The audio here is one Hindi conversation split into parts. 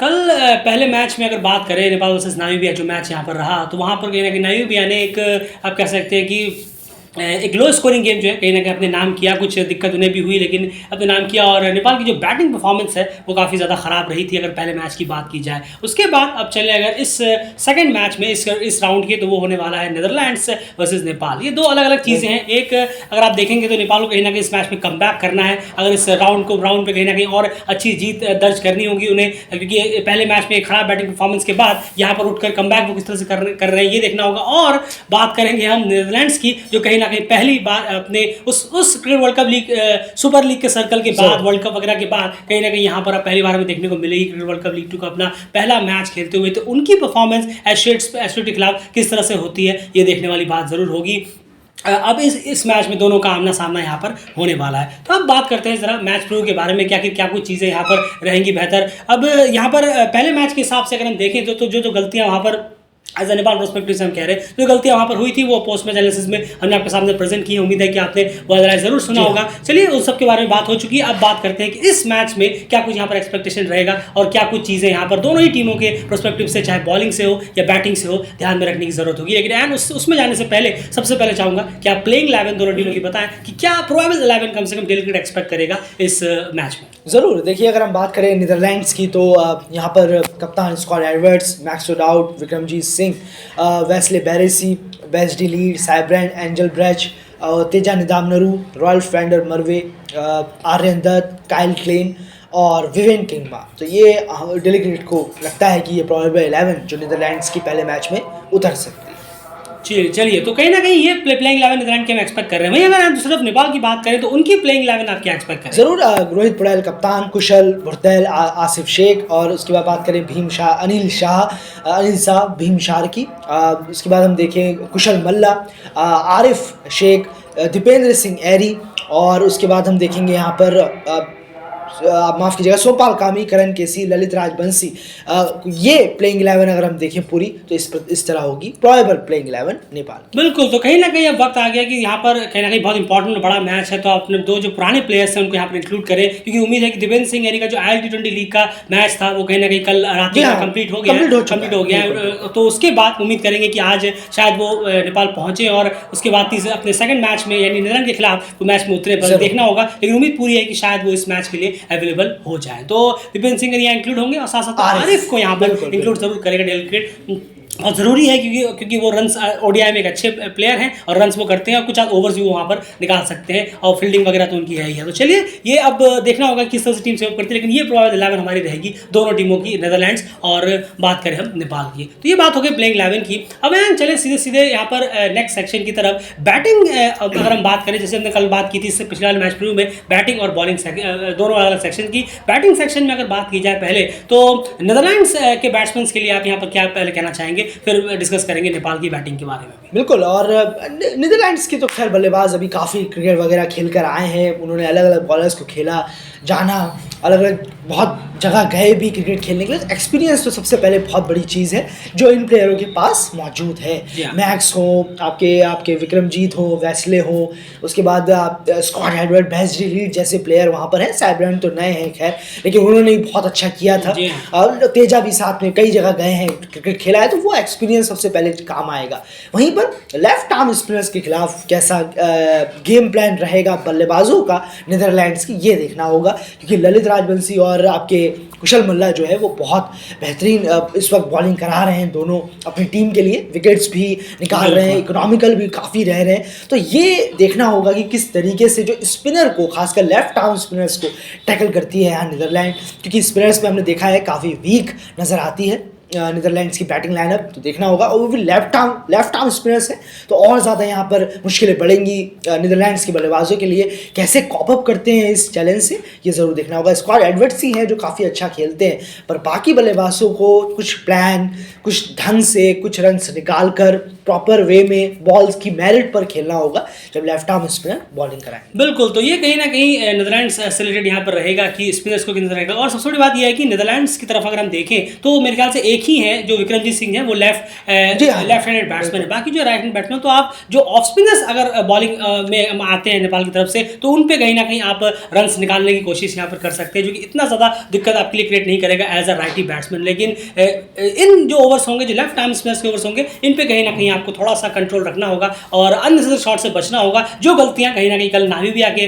कल पहले मैच में अगर बात करें नेपाल वर्सेस नामीबिया जो मैच यहाँ पर रहा तो वहाँ पर कहीं ना कहीं नामीबिया ने एक आप कह सकते हैं कि एक लो स्कोरिंग गेम जो है कहीं ना कहीं अपने नाम किया। कुछ दिक्कत उन्हें भी हुई लेकिन अपने नाम किया। और नेपाल की जो बैटिंग परफॉर्मेंस है वो काफ़ी ज़्यादा ख़राब रही थी अगर पहले मैच की बात की जाए। उसके बाद अब चले अगर इस सेकंड मैच में इस राउंड के तो वो होने वाला है नीदरलैंड्स वर्सेस नेपाल। ये दो अलग अलग चीज़ें हैं। एक अगर आप देखेंगे तो नेपाल को कहीं ना कहीं इस मैच में कम करना है। अगर इस राउंड पे कहीं ना कहीं और अच्छी जीत दर्ज करनी होगी उन्हें, क्योंकि पहले मैच में एक खराब बैटिंग परफॉर्मेंस के बाद यहाँ पर उठकर कम वो किस तरह से कर रहे हैं ये देखना होगा। और बात करेंगे हम नीदरलैंड्स की जो कहीं ना कहीं पहली बार अपने उस cricket world cup league super league के सर्कल के बाद वर्ल्ड कप वगैरह के बाद कहीं ना कहीं यहाँ पर अब पहली बार हमें देखने को मिलेगी क्रिकेट वर्ल्ड कप लीग 2 का अपना पहला मैच खेलते हुए। तो उनकी परफॉर्मेंस एस्ट्रेट के खिलाफ किस तरह से होती है ये देखने वाली बात ज़रूर होगी। अब इस मैच में दोनों का आमना सामना यहाँ पर होने वाला है। तो अब बात करते हैं ज़रा मैच प्रू के बारे में, क्या कुछ चीज़ें यहाँ पर रहेंगी बेहतर। अब यहाँ पर पहले मैच के हिसाब से अगर हम देखें तो जो गलतियाँ वहाँ पर एज अ नेपाल पर्सपेक्टिव से हम कह रहे हैं जो गलतियाँ वहाँ पर हुई थी वो पोस्ट मैच एनालिसिस में हमने आपके सामने प्रेजेंट की है। उम्मीद है कि आपने वो ज़रूर सुना होगा। चलिए उस सब के बारे में बात हो चुकी है। अब बात करते हैं कि इस मैच में क्या कुछ यहाँ पर एक्सपेक्टेशन रहेगा और क्या कुछ चीज़ें यहाँ पर दोनों ही टीमों के पर्सपेक्टिव से चाहे बॉलिंग से हो या बैटिंग से हो ध्यान में रखने की जरूरत होगी। लेकिन एंड उसमें जाने से पहले सबसे पहले चाहूँगा कि आप प्लेइंग 11 दोनों टीमों की बताएं कि क्या प्रोबेबल 11 कम से कम डेलीकेट एक्सपेक्ट करेगा इस मैच में। ज़रूर देखिए, अगर हम बात करें नीदरलैंड्स की तो यहाँ पर कप्तान Scott Edwards, Max O'Dowd, Vikramjit Singh, Wesley Barresi, Bas D Leede, Sybrand, Engelbrecht, Teja Nidamanuru, Roelof van der Merwe, Aryan Dutt, Kyle Klein और विवेन किंगमा। तो ये डेलीकेट को लगता है कि ये प्रोबेबल 11 जो नीदरलैंड्स की पहले मैच में उतर सकती है। चलिए तो कहीं ना कहीं ये प्लेइंग 11 नीदरलैंड के हम एक्सपेक्ट कर रहे हैं। वहीं अगर हम सिर्फ नेपाल की बात करें तो उनकी प्लेइंग 11 आप क्या एक्सपेक्ट करें? जरूर रोहित पौडेल कप्तान, कुशल भुर्तेल, आसिफ शेख, और उसके बाद बात करें अनिल शाह भीम शाह की। उसके बाद हम देखें कुशल मल्ला, आरिफ शेख, दीपेंद्र सिंह एरी, और उसके बाद हम देखेंगे यहाँ पर माफ़ कीजिएगा सोपाल कामी, करण केसी, ललित राजबंशी। ये प्लेइंग 11 अगर हम देखें पूरी तो इस तरह होगी प्रोबेबल प्लेइंग 11 नेपाल। बिल्कुल, तो कहीं ना कहीं अब वक्त आ गया कि यहाँ पर कहीं ना कहीं बहुत इंपॉर्टेंट बड़ा मैच है तो अपने दो जो पुराने प्लेयर्स हैं उनको यहाँ पर इंक्लूड करें, क्योंकि उम्मीद है कि दीपेंद्र सिंह एरी का जो IL-T20 लीग का मैच था वो कहीं ना कहीं कल रात में कंप्लीट हो गया है। तो उसके बाद उम्मीद करेंगे कि आज शायद वो नेपाल पहुंचे और उसके बाद अपने सेकंड मैच में यानी नीदरलैंड के खिलाफ वो मैच में उतरे। बस देखना होगा, लेकिन उम्मीद पूरी है कि शायद वो इस मैच के लिए अवेलेबल हो जाए। तो दीपेंद्र सिंह यहाँ इंक्लूड होंगे और साथ साथ आरिफ को यहाँ पर इंक्लूड जरूर करेगा डेलीकेट। बहुत ज़रूरी है क्योंकि वो रन्स ODI में एक अच्छे प्लेयर हैं और रन्स वो करते हैं और कुछ ओवर्स भी वो वहाँ पर निकाल सकते हैं और फील्डिंग वगैरह तो उनकी है ही है। तो चलिए ये अब देखना होगा किस तरह से टीम सेव करती है, लेकिन ये प्रोबेबल 11 हमारी रहेगी दोनों टीमों की, नीदरलैंड्स और बात करें हम नेपाल की। तो ये बात हो गई प्लेइंग 11 की। अब हम चले सीधे यहाँ पर नेक्स्ट सेक्शन की तरफ। बैटिंग अगर हम बात करें, जैसे हमने कल बात की थी इससे पिछले वाले मैच प्रीव्यू में, बैटिंग और बॉलिंग दोनों अलग सेक्शन की। बैटिंग सेक्शन में अगर बात की जाए पहले तो नीदरलैंड्स के बैट्समैन के लिए आप यहाँ पर क्या पहले कहना चाहेंगे, फिर डिस्कस करेंगे नेपाल की बैटिंग के बारे में भी। बिल्कुल, और नीदरलैंड्स की तो खैर बल्लेबाज अभी काफ़ी क्रिकेट वगैरह खेल कर आए हैं। उन्होंने अलग अलग बॉलर्स को खेला, जाना, अलग अलग बहुत जगह गए भी क्रिकेट खेलने के लिए। एक्सपीरियंस तो सबसे पहले बहुत बड़ी चीज़ है जो इन प्लेयरों के पास मौजूद है। मैक्स हो, आपके विक्रमजीत हो, वेस्ले हो, उसके बाद स्कॉट एडवर्ड, बेस डी लीड जैसे प्लेयर वहाँ पर हैं। साइब्रैंड तो नए हैं खैर, लेकिन उन्होंने बहुत अच्छा किया था। और तेजा भी साथ में कई जगह गए हैं, क्रिकेट खेला है, तो वो एक्सपीरियंस सबसे पहले काम आएगा। वहीं पर लेफ्ट आर्म स्पिनर्स के खिलाफ कैसा गेम प्लान रहेगा बल्लेबाजों का नीदरलैंड्स की, ये देखना होगा, क्योंकि ललित राजबंशी और आपके कुशल मल्ला जो है वो बहुत बेहतरीन इस वक्त बॉलिंग करा रहे हैं। दोनों अपनी टीम के लिए विकेट्स भी निकाल रहे हैं, इकोनॉमिकल भी काफ़ी रह रहे हैं। तो ये देखना होगा कि किस तरीके से जो स्पिनर को, खासकर लेफ्ट आर्म स्पिनर्स को टैकल करती है यहाँ नीदरलैंड, क्योंकि स्पिनर्स में हमने देखा है काफ़ी वीक नज़र आती है नीदरलैंड्स की बैटिंग लाइनअप। तो देखना होगा, और वो भी लेफ्ट आर्म स्पिनर्स है तो और ज़्यादा यहाँ पर मुश्किलें बढ़ेंगी नीदरलैंड्स के बल्लेबाजों के लिए। कैसे कॉप अप करते हैं इस चैलेंज से ये ज़रूर देखना होगा। स्कॉट एडवर्ड्स ही हैं जो काफ़ी अच्छा खेलते हैं, पर बाकी बल्लेबाजों को कुछ प्लान, कुछ ढंग से कुछ रन्स निकाल कर प्रॉपर वे में बॉल्स की मेरिट पर खेलना होगा जब लेफ्ट आर्म स्पिनर बॉलिंग कराएं। बिल्कुल, तो ये कहीं ना कहीं नीदरलैंड्स से रिलेटेड यहाँ पर रहेगा कि स्पिनर्स को कितना रहेगा। और सबसे बड़ी बात यह है कि नीदरलैंड्स की तरफ अगर हम देखें तो मेरे ख्याल से एक ही है जो विक्रमजीत सिंह है, वो लेफ्ट हैंडेड बैट्समैन है। बाकी जो राइट हैंड बैट्समैन, तो आप जो ऑफ स्पिनर्स अगर बॉलिंग में आते हैं नेपाल की तरफ से, तो उन पे कहीं ना कहीं आप रन्स निकालने की कोशिश यहाँ पर कर सकते हैं, जो कि इतना ज़्यादा दिक्कत आपके लिए क्रिएट नहीं करेगा एज अ राइटी बैट्समैन। लेकिन इन जो ओवर्स होंगे, जो लेफ्ट आर्म स्पिनर्स के ओवर्स होंगे, इन पे कहीं ना कहीं आपको थोड़ा सा कंट्रोल रखना होगा और अननेसेसरी शॉट से बचना होगा। जो गलतियां कहीं ना कहीं कल नावी भी आके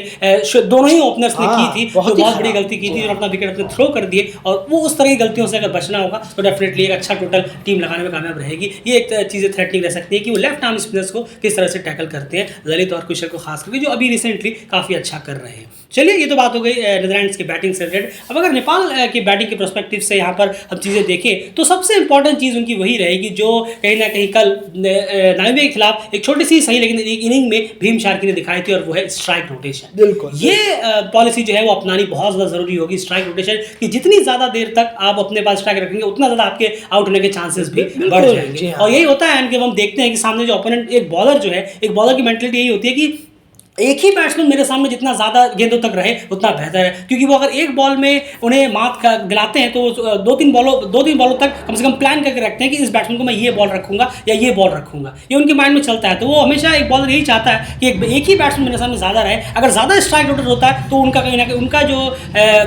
दोनों ही ओपनर्स ने की थी, जो बहुत बड़ी गलती की थी और अपना विकेट अपने थ्रो कर दिए, और वो उस तरह की गलतियों से अगर बचना होगा तो डेफिनेटली एक अच्छा टोटल टीम लगाने में कामयाब रहेगी। ये एक चीज़ें थ्रेटनिंग रह सकती है कि वो लेफ्ट आर्म स्पिनर्स को किस तरह से टैकल करते हैं, ललित और कुशल को खास करके, जो अभी रिसेंटली काफ़ी अच्छा कर रहे हैं। चलिए, ये तो बात हो गई नीदरलैंड्स की बैटिंग से रिलेटेड। अब अगर नेपाल की बैटिंग के पर्सपेक्टिव से यहाँ पर हम चीज़ें देखें तो सबसे इंपॉर्टेंट चीज़ उनकी वही रहेगी जो कहीं ना कहीं कल नामीबिया के खिलाफ एक छोटी सी सही लेकिन एक इनिंग में भीम शार्की ने दिखाई थी, और वो है स्ट्राइक रोटेशन। बिल्कुल, ये पॉलिसी जो है वो अपनानी बहुत ज़्यादा ज़रूरी होगी, स्ट्राइक रोटेशन, कि जितनी ज़्यादा देर तक आप अपने पास स्ट्राइक रखेंगे उतना ज़्यादा आपके आउट होने के चांसेस भी बढ़ जाएंगे। और यही होता है कि हम देखते हैं कि सामने जो ओपोनेंट एक बॉलर जो है, एक बॉलर की मेंटलिटी यही होती है कि एक ही बैट्समैन मेरे सामने जितना ज़्यादा गेंदों तक रहे उतना बेहतर है, क्योंकि वो अगर एक बॉल में उन्हें मात दिलाते हैं तो दो तीन बॉलों तक कम से कम प्लान करके रखते हैं कि इस बैट्समैन को मैं ये बॉल रखूंगा या ये बॉल रखूंगा, ये उनके माइंड में चलता है। तो वो हमेशा एक बॉलर यही चाहता है कि एक ही बैट्समैन मेरे सामने ज़्यादा रहे। अगर ज़्यादा स्ट्राइक रोटेट होता है तो उनका कहीं ना कहीं उनका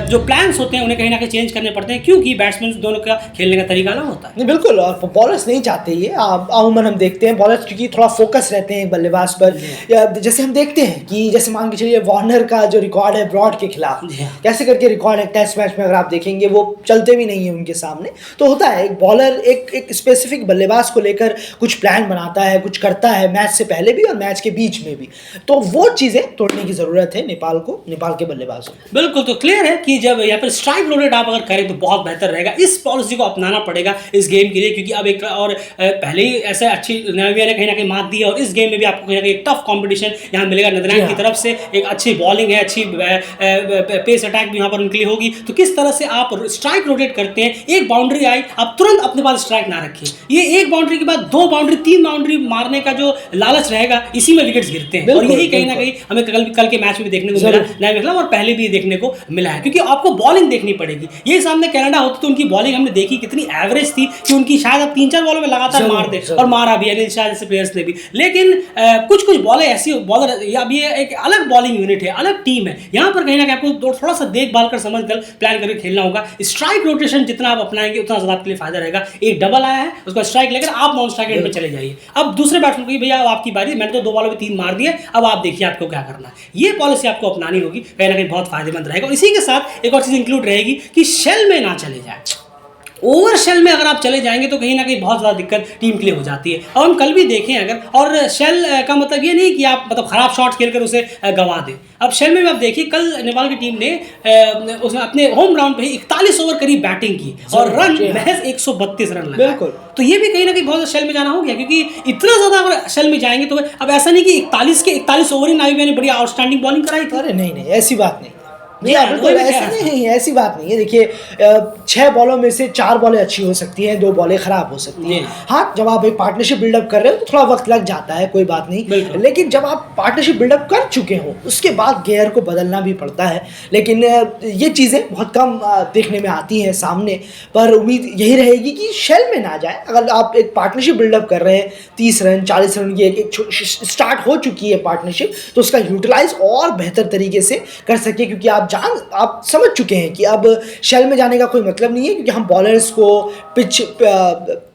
जो प्लान्स होते हैं उन्हें कहीं ना कहीं चेंज करने पड़ते हैं, क्योंकि बैट्समैन दोनों का खेलने का तरीका अलग होता है। नहीं, बिल्कुल, और बॉलर्स नहीं चाहते ये। अमूमन हम देखते हैं बॉलर्स क्योंकि थोड़ा फोकस रहते हैं बल्लेबाज पर, जैसे हम देखते हैं कि जैसे मान के चलिए वार्नर का जो रिकॉर्ड है ब्रॉड के खिलाफ, कैसे करके रिकॉर्ड है टेस्ट मैच में, अगर आप देखेंगे वो चलते भी नहीं है उनके सामने। तो होता है एक बॉलर एक स्पेसिफिक बल्लेबाज को लेकर कुछ प्लान बनाता है, कुछ करता है मैच से पहले भी और मैच के बीच में भी, तो वो चीज़ें तोड़ने की ज़रूरत है नेपाल के बल्लेबाजों को। बिल्कुल, तो क्लियर है कि जब यहाँ पर स्ट्राइक रोटेट आप अगर करें तो बहुत बेहतर रहेगा। इस पॉलिसी को अपनाना पड़ेगा इस गेम के लिए, क्योंकि अब एक और पहले ही ऐसे अच्छी नामीबिया ने कहीं ना कहीं मात दी है, और इस गेम में भी आपको कहीं ना कहीं टफ कॉम्पिटिशन यहाँ मिलेगा नीदरलैंड की तरफ से। एक अच्छी बॉलिंग है, अच्छी पेस अटैक भी यहाँ पर उनके लिए होगी। तो किस तरह से आप स्ट्राइक रोटेट करते हैं, एक बाउंड्री आई आप तुरंत अपने पास स्ट्राइक ना रखिए, ये एक बाउंड्री के बाद 2 बाउंड्री 3 बाउंड्री मारने का जो लालच रहेगा, इसी में विकेट्स गिरते हैं। और यही कहीं ना कहीं हमें कल के मैच में भी देखने को मिला नामीबिया, और पहले भी देखने को मिला है, क्योंकि आपको बॉलिंग देखनी पड़ेगी। ये सामने कनाडा होती तो उनकी बॉलिंग हमने देखी कितनी एवरेज थी कि उनकी शायद अब 3-4 बॉलों में लगातार मार दे, और मारा भी अनिल शाह जैसे प्लेयर्स ने भी। लेकिन कुछ बॉलें ऐसी बॉलर, अब ये एक अलग बॉलिंग यूनिट है, अलग टीम है, यहाँ पर कहीं ना कहीं आपको थोड़ा सा देखभाल कर समझ कर प्लान करके खेलना होगा। स्ट्राइक रोटेशन जितना आप अपनाएंगे उतना ज़्यादा आपके लिए फायदा रहेगा। एक डबल आया है, उसको स्ट्राइक लेकर आप नॉन स्ट्राइक एंड पे चले जाइए। अब दूसरे बैट्समैन को भैया अब आपकी बारी, मैंने तो 2 बॉलों में 3 मार दिए, अब आप देखिए आपको क्या करना है। ये पॉलिसी आपको अपनानी होगी, कहीं ना कहीं बहुत फायदेमंद रहेगा। और इसी के साथ एक और चीज़ इंक्लूड रहेगी कि शेल में ना चले जाए। ओवर शेल में अगर आप चले जाएंगे तो कहीं ना कहीं बहुत ज़्यादा दिक्कत टीम के लिए हो जाती है। और हम कल भी देखें अगर, और शेल का मतलब ये नहीं कि आप मतलब खराब शॉट्स खेलकर उसे गंवा दें। अब शेल में भी आप देखिए कल नेपाल की टीम ने उसमें अपने होम ग्राउंड पे ही 41 ओवर करीब बैटिंग की और रन महज 132 रन लगाए। बिल्कुल, तो ये भी कहीं ना कहीं बहुत शेल में जाना हो गया, क्योंकि इतना ज़्यादा अगर शेल में जाएंगे तो अब ऐसा नहीं कि 41 के 41 ओवर ही नामीबिया ने बड़ी आउटस्टैंडिंग बॉलिंग कराई थी। अरे नहीं, ऐसी बात नहीं, बिल्कुल ऐसी बात नहीं है। देखिए 6 बॉलों में से 4 बॉलें अच्छी हो सकती हैं, 2 बॉलें खराब हो सकती हैं। हाँ, जब आप एक पार्टनरशिप बिल्डअप कर रहे हो तो थोड़ा वक्त लग जाता है, कोई बात नहीं, लेकिन जब आप पार्टनरशिप बिल्डअप कर चुके हो उसके बाद गियर को बदलना भी पड़ता है। लेकिन ये चीज़ें बहुत कम देखने में आती हैं सामने, पर उम्मीद यही रहेगी कि शेल में ना जाए। अगर आप एक पार्टनरशिप बिल्डअप कर रहे हैं, 30 रन 40 रन की एक स्टार्ट हो चुकी है पार्टनरशिप, तो उसका यूटिलाइज और बेहतर तरीके से कर सके, क्योंकि आप समझ चुके हैं कि अब शेल में जाने का कोई मतलब नहीं है, क्योंकि हम बॉलर्स को पिच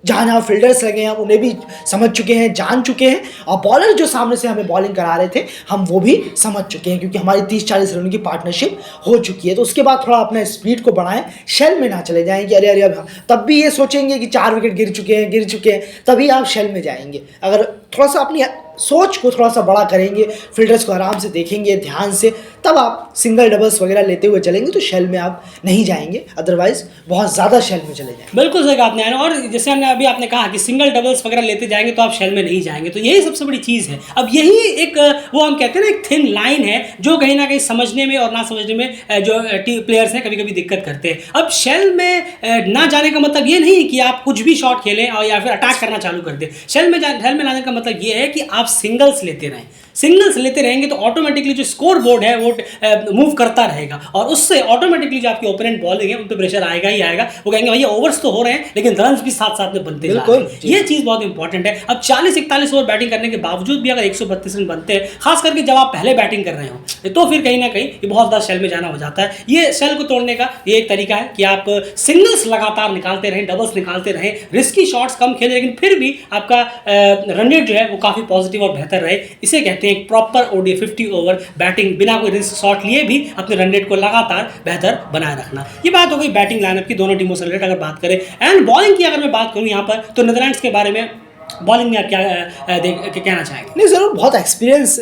जहाँ फील्डर्स लगे हैं उन्हें भी समझ चुके हैं, जान चुके हैं, और बॉलर जो सामने से हमें बॉलिंग करा रहे थे हम वो भी समझ चुके हैं, क्योंकि हमारी 30-40 रन की पार्टनरशिप हो चुकी है। तो उसके बाद थोड़ा अपना स्पीड को बढ़ाएं, शेल में ना चले जाएं कि अरे अब तब भी ये सोचेंगे कि 4 विकेट गिर चुके हैं तभी आप शेल में जाएंगे। अगर थोड़ा सा अपनी सोच को थोड़ा सा बड़ा करेंगे, फील्डर्स को आराम से देखेंगे ध्यान से, तब आप सिंगल डबल्स वगैरह लेते हुए चलेंगे तो शेल में आप नहीं जाएंगे, अदरवाइज बहुत ज़्यादा शेल में चले जाएंगे। बिल्कुल सही कहा आपने। और जैसे हमने अभी आपने कहा कि सिंगल डबल्स वगैरह लेते जाएंगे तो आप शेल में नहीं जाएंगे, तो यही सबसे बड़ी चीज़ है। अब यही एक वो हम कहते हैं ना, एक थिन लाइन है जो कहीं ना कहीं समझने में और ना समझने में जो प्लेयर्स हैं कभी कभी दिक्कत करते हैं। अब शेल में ना जाने का मतलब ये नहीं कि आप कुछ भी शॉट खेलें और या फिर अटैक करना चालू कर दें। शेल में लाने का मतलब ये है कि आप सिंगल्स लेते रहें। सिंगल्स लेते रहेंगे तो ऑटोमेटिकली जो स्कोर बोर्ड है वो मूव करता रहेगा और उससे ऑटोमेटिकली जो आपके ओपोनेंट बॉलिंग है उन पर प्रेशर आएगा ही आएगा। वो कहेंगे भैया ओवर्स तो हो रहे हैं लेकिन रन्स भी साथ साथ में बनते जा रहे हैं। ये चीज़ बहुत इंपॉर्टेंट है। अब 40-41 ओवर बैटिंग करने के बावजूद भी अगर 132 रन बनते हैं, खास करके जब आप पहले बैटिंग कर रहे हो, तो फिर कहीं ना कहीं ये बहुत ज़्यादा शेल में जाना हो जाता है। ये शेल को तोड़ने का ये एक तरीका है कि आप सिंगल्स लगातार निकालते रहें, डबल्स निकालते रहें, रिस्की शॉट्स कम खेलें, लेकिन फिर भी आपका रन रेट जो है वो काफ़ी पॉजिटिव और बेहतर रहे। इसे कहते हैं प्रॉपर 50 ओवर बैटिंग, बिना कोई रिस्क शॉट लिए भी अपने रन रेट को लगातार बेहतर बनाए रखना। ये बात हो गई बैटिंग लाइनअप की, दोनों टीमों से रिलेटेड अगर बात करें। एंड बॉलिंग की अगर मैं बात करूं यहाँ पर, तो नीदरलैंड्स के बारे में बॉलिंग में आप क्या कहना चाहेंगे? नहीं, ज़रूर बहुत एक्सपीरियंस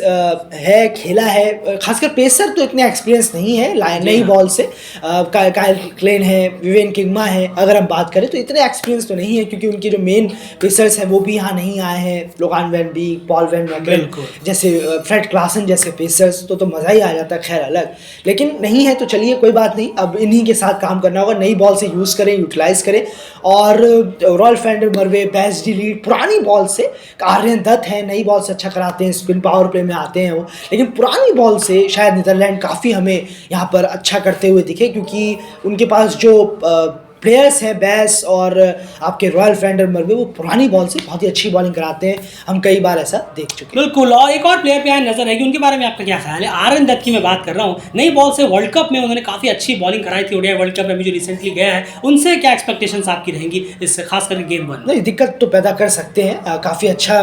है, खेला है, खासकर पेसर तो इतने एक्सपीरियंस नहीं है नई बॉल से। काइल क्लेन है, विवेन किंगमा है, अगर हम बात करें तो इतने एक्सपीरियंस तो नहीं है क्योंकि उनके जो मेन पेसर्स हैं वो भी यहाँ नहीं आए हैं। Logan van Beek, Paul van Meekeren जैसे, फ्रेड क्लासन जैसे पेसर्स, तो मज़ा ही आ जाता है, खैर अलग। लेकिन नहीं है तो चलिए कोई बात नहीं, अब इन्हीं के साथ काम करना होगा। नई बॉल से यूज़ करें, यूटिलाइज़ करें। और रॉल्फ वैन डर मर्वे, बैस डी लीड, पुरानी बॉल से आर्यन दत्त है, नई बॉल से अच्छा कराते हैं, स्पिन पावर प्ले में आते हैं वो, लेकिन पुरानी बॉल से शायद नीदरलैंड काफ़ी हमें यहाँ पर अच्छा करते हुए दिखे क्योंकि उनके पास जो प्लेयर्स हैं बैस और आपके रॉयल वैन डर मर्वे, वो पुरानी बॉल से बहुत ही अच्छी बॉलिंग कराते हैं। हम कई बार ऐसा देख चुके हैं। बिल्कुल। और एक और प्लेयर पे यहाँ नजर है कि उनके बारे में आपका क्या ख्याल है? आर्यन दत्त की मैं बात कर रहा हूँ। नई बॉल से वर्ल्ड कप में उन्होंने काफ़ी अच्छी बॉलिंग कराई थी, ओडीआई वर्ल्ड कप में जो रिसेंटली गया है। उनसे क्या एक्सपेक्टेशंस आपकी रहेंगी इस खास करके गेम 1? नहीं, दिक्कत तो पैदा कर सकते हैं। काफ़ी अच्छा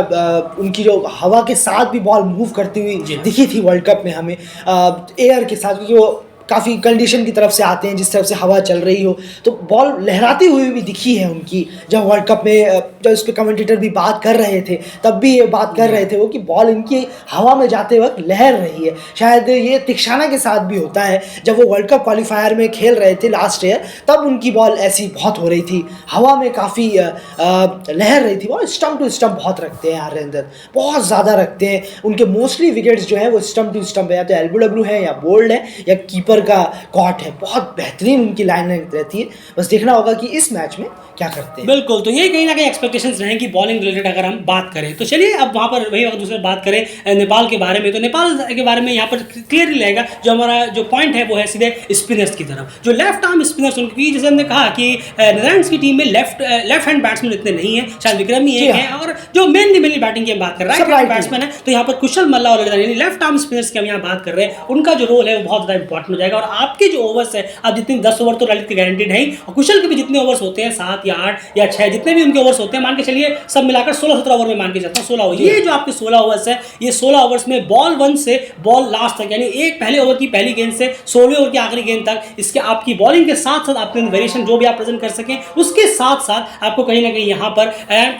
उनकी जो हवा के साथ भी बॉल मूव करती हुई दिखी थी वर्ल्ड कप में हमें, एयर के साथ, क्योंकि वो काफ़ी कंडीशन की तरफ से आते हैं, जिस तरफ से हवा चल रही हो तो बॉल लहराती हुई भी दिखी है उनकी। जब वर्ल्ड कप में जब इस पर कमेंटेटर भी बात कर रहे थे तब भी ये बात कर रहे थे वो कि बॉल इनकी हवा में जाते वक्त लहर रही है। शायद ये तिक्षाना के साथ भी होता है, जब वो वर्ल्ड कप क्वालिफायर में खेल रहे थे लास्ट ईयर, तब उनकी बॉल ऐसी बहुत हो रही थी, हवा में काफ़ी लहर रही थी। बॉल स्टम्प टू स्टम्प बहुत रखते हैं आर्यन दत्त, बहुत ज़्यादा रखते हैं। उनके मोस्टली विकेट्स जो हैं वो स्टम्प टू स्टम्प है, या तो एलबीडब्ल्यू है या बोल्ड है या कीपर का कॉट है। बहुत बेहतरीन उनकी लाइन रहती है, बस देखना होगा कि इस मैच में क्या करते हैं। बिल्कुल, तो ये कहीं ना कहीं एक्सपेक्टेशंस रहेंगी बॉलिंग रिलेटेड अगर हम बात करें तो। चलिए अब वहाँ पर वही अगर दूसरी बात करें नेपाल के बारे में, तो नेपाल के बारे में यहाँ पर क्लियरली रहेगा जो हमारा जो पॉइंट है वो है सीधे स्पिनर्स की तरफ। जो लेफ्ट आर्म स्पिनर्स उनकी, जैसे हमने कहा कि नीदरलैंड्स की टीम में लेफ्ट हैंड बैट्समैन इतने नहीं है, शायद विक्रम ही एक है, और जो मेनली बैटिंग की हम बात कर रहे हैं राइट बैट्समैन है, तो यहाँ पर कुशल मल्ला और लेफ्ट आर्म स्पिनर्स की हम यहाँ बात कर रहे हैं। उनका जो रोल है वो बहुत ज़्यादा इंपॉर्टेंट हो जाएगा। और आपके जो ओवर्स है, आप जितने 10 ओवर तो ललित के गारंटीड है, और कुशल के भी जितने ओवर्स होते हैं 7 या 8 या 6, जितने भी उनके ओवर्स होते हैं, मान के चलिए सब मिलाकर 16-17 ओवर में मान के चलता हूँ 16 ओवर। ये जो आपके 16 ओवर्स है, ये 16 ओवर्स में बॉल 1 से बॉल लास्ट तक, यानी एक पहले ओवर की पहली गेंद से 16वें ओवर की आखिरी गेंद तक, इसके आपकी बॉलिंग के साथ साथ आपके वेरिएशन जो भी आप प्रेजेंट कर सकें, उसके साथ साथ आपको कहीं ना कहीं यहाँ पर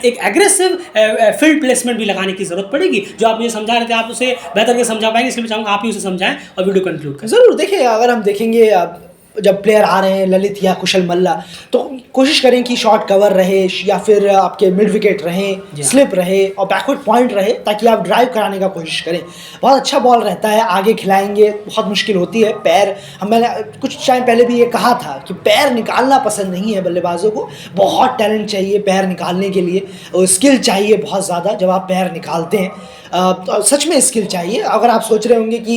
एक एग्रेसिव फील्ड प्लेसमेंट भी लगाने की जरूरत पड़ेगी। जो आप मुझे समझा रहे थे, आप उसे बेहतर के समझा पाएंगे, इसलिए चाहूँगा आप ही उसे समझाएं और वीडियो कंक्लूड करें। जरूर। देखिए, अगर हम देखेंगे जब प्लेयर आ रहे हैं ललित या कुशल मल्ला, तो कोशिश करें कि शॉर्ट कवर रहे या फिर आपके मिड विकेट रहे, स्लिप रहे और बैकवर्ड पॉइंट रहे, ताकि आप ड्राइव कराने का कोशिश करें। बहुत अच्छा बॉल रहता है, आगे खिलाएंगे, बहुत मुश्किल होती है। पैर, मैंने कुछ टाइम पहले भी ये कहा था कि पैर निकालना पसंद नहीं है बल्लेबाजों को। बहुत टैलेंट चाहिए पैर निकालने के लिए, और स्किल चाहिए बहुत ज़्यादा जब आप पैर निकालते हैं। तो सच में स्किल चाहिए। अगर आप सोच रहे होंगे कि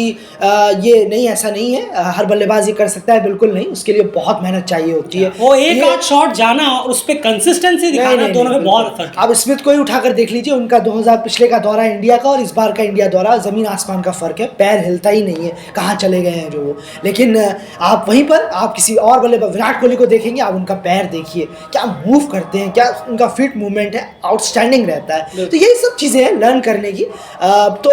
ये नहीं, ऐसा नहीं है, हर बल्लेबाज ये कर सकता है, बिल्कुल नहीं, उसके लिए बहुत मेहनत चाहिए होती है। वो एक आध शॉट जाना और उस पे कंसिस्टेंसी दिखाना, दोनों में बहुत फर्क है। आप स्मिथ को ही उठाकर देख लीजिए, उनका 2000 पिछले का दौरा इंडिया का और इस बार का इंडिया दौरा, जमीन आसमान का फर्क है। पैर हिलता ही नहीं है, कहाँ चले गए हैं जो वो। लेकिन आप वहीं पर आप किसी और बल्लेबाज, विराट कोहली को देखेंगे, आप उनका पैर देखिए, क्या मूव करते हैं, क्या उनका फिट मूवमेंट है, आउटस्टैंडिंग रहता है। तो यही सब चीज़ें हैं लर्न करने की। तो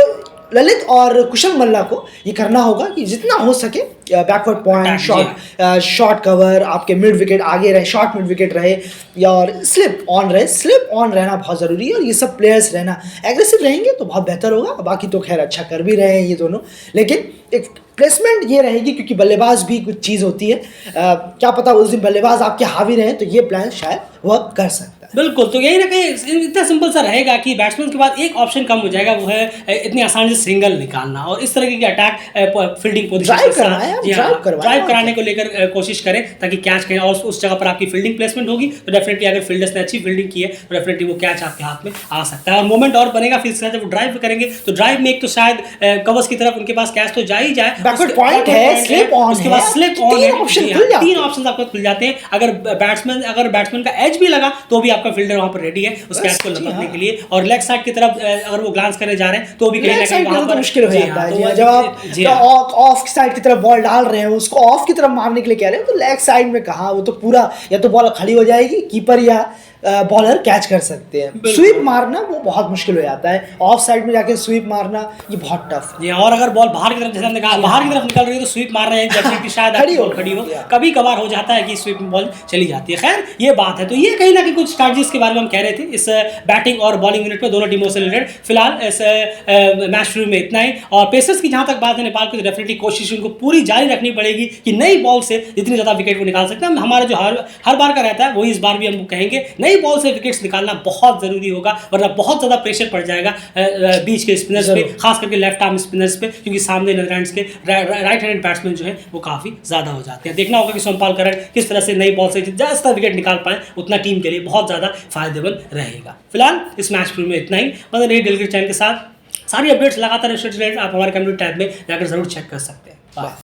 ललित और कुशल मल्ला को ये करना होगा कि जितना हो सके बैकवर्ड पॉइंट, शॉर्ट कवर, आपके मिड विकेट आगे रहे, शॉर्ट मिड विकेट रहे, या और स्लिप ऑन रहे। स्लिप ऑन रहना बहुत ज़रूरी है और ये सब प्लेयर्स रहना, एग्रेसिव रहेंगे तो बहुत बेहतर होगा। बाकी तो खैर अच्छा कर भी रहे हैं ये दोनों, लेकिन एक प्लेसमेंट ये रहेगी क्योंकि बल्लेबाज भी कुछ चीज़ होती है। क्या पता उस दिन बल्लेबाज आपके हावी रहे तो ये प्लान शायद वर्क कर सकता है। बिल्कुल, तो यही ना कहीं इतना सिंपल सा रहेगा कि बैट्समैन के बाद एक ऑप्शन कम हो जाएगा, वो है इतनी आसानी से सिंगल निकालना और इस तरह की अटैक फील्डिंग पोजीशन ड्राइव कराने को लेकर कोशिश करें ताकि कैच करें और उस जगह पर आपकी फील्डिंग प्लेसमेंट होगी तो डेफिनेटली अगर फील्डर्स ने अच्छी फील्डिंग की है तो डेफिनेटली वो कैच आपके हाथ में आ सकता है और मोमेंट और बनेगा। फिर जब वो ड्राइव करेंगे तो ड्राइव में एक तो शायद कवर्स की तरफ उनके पास कैच तो जा ही जाए, बैकवर्ड पॉइंट है, स्लिप ऑन, उसके बाद स्लिप ऑन, तीन ऑप्शन आपको खुल जाते हैं। अगर बैट्समैन का एज भी लगा तो भी आपका फील्डर वहां पर रेडी है उस कैच को लपकने के लिए। और लेग साइड की तरफ अगर वो ग्लांस करने जा रहे हैं तो भी कहीं ना कहीं वहां पर मुश्किल हो जाता है। जब आप ऑफ साइड की तरफ बॉल डाल रहे हैं, उसको ऑफ की तरफ मारने के लिए कह रहे हैं तो लेग साइड में कहाँ, वो तो पूरा या तो बॉल खड़ी हो जाएगी, कीपर या बॉलर कैच कर सकते हैं। स्वीप मारना वो बहुत मुश्किल हो जाता है, ऑफ साइड में जाके स्वीप मारना ये बहुत टफ है। और अगर बॉल बाहर की तरफ, जैसे हमने कहा बाहर की तरफ निकल रही है तो स्वीप मार रहे हैं डेफिनेटली शायद खड़ी हो, कभी कभार हो जाता है कि स्वीप में बॉल चली जाती है। खैर ये बात है, तो ये कहीं ना कहीं कुछ स्ट्रैटेजीज के बारे में हम कह रहे थे इस बैटिंग और बॉलिंग यूनिट में दोनों टीमों से रिलेटेड। फिलहाल इस मैच शुरू में इतना ही। और पेसर्स की जहां तक बात है नेपाल की, तो डेफिनेटली कोशिश उनको पूरी जारी रखनी पड़ेगी कि नई बॉल से जितनी ज़्यादा विकेट वो निकाल सकते हैं। हमारा जो हर बार का रहता है वही इस बार भी हम कहेंगे, नई बॉल से विकेट्स निकालना बहुत ज़रूरी होगा वरना बहुत ज़्यादा प्रेशर पड़ जाएगा बीच के स्पिनर्स पे, खास करके लेफ्ट आर्म स्पिनर्स पे, क्योंकि सामने नीदरलैंड्स के राइट हैंडेड बैट्समैन जो है वो काफ़ी ज़्यादा हो जाते हैं। देखना होगा कि सोमपाल करन किस तरह से नई बॉल से ज़्यादा विकेट निकाल पाए, उतना टीम के लिए बहुत ज़्यादा फायदेमंद रहेगा। फिलहाल इस मैच में इतना ही। मतलब नई डेलीगेट चैनल के साथ सारी अपडेट्स लगातार आप हमारे कम्युनिटी टैब में जाकर जरूर चेक कर सकते हैं। बाय।